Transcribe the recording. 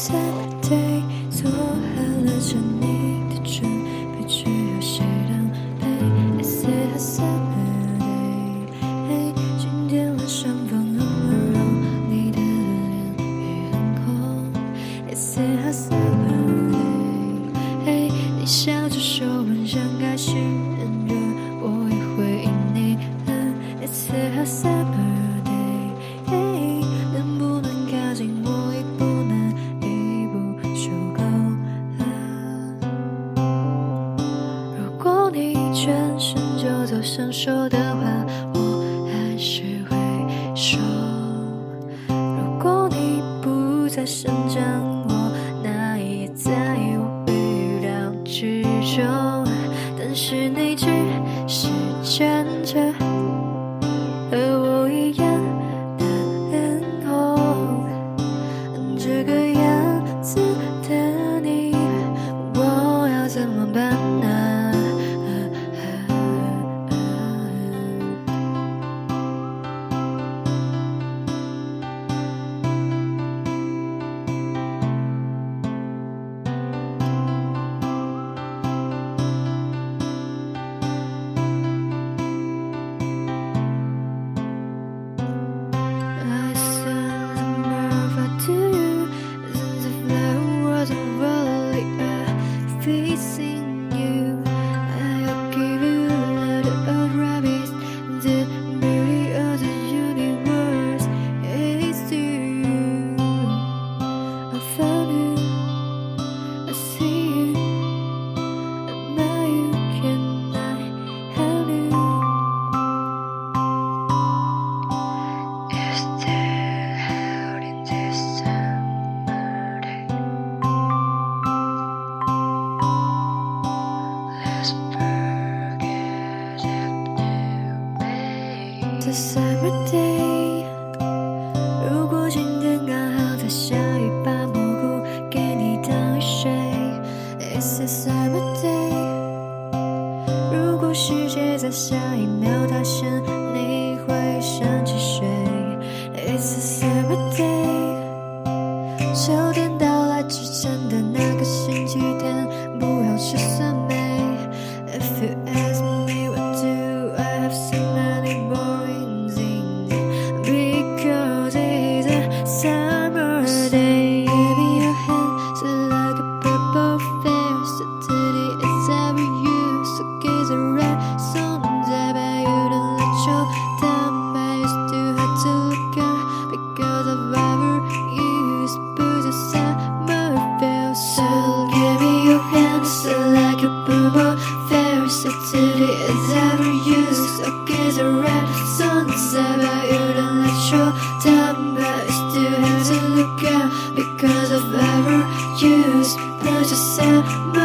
summer day， 做好了着你的准备，只有谁当陪。It's a summer day， 今天晚上风很温柔，你的脸也很红。It's a summer day， 你笑着说很想开始很热，我也会应你了。It's a summer day， 能不能靠近我一步呢？一步就够了。如果你转身就走想说的话，我还是会说。如果你不再生长我，那也在我预料之中。但是你只是站着，和我一样的脸红。这个样子的你，我要怎么办呢？I sent a mirror to you, since the flower wasn't really facing you. I'll give you a lot of rabbits, the beauty of the universe is you. I found you, I see you, and now you cannot have you. You're still out in this summer day. Let's forget it now, babe. The summer day， 如果今天刚好在下雨，把蘑菇给你当雨水。It's a summer day， 如果世界在下一秒塌陷，你会想起谁？It's a summer day， 秋天到来之前的那个星期天，不要吃酸梅。If you ask me what do I have so many mornings in it, because it's a summer day. Give me your hand, so like a purple flare, so today it's every you, so gaze a red sun, but you don't let your down, but you still have to look out, because of our use, but the summer feels so. Give me your hand, so like a purple flare, so today it's every you, so gaze a red sun, but you don't let your down, but you still have to look out, because of our use, but the summer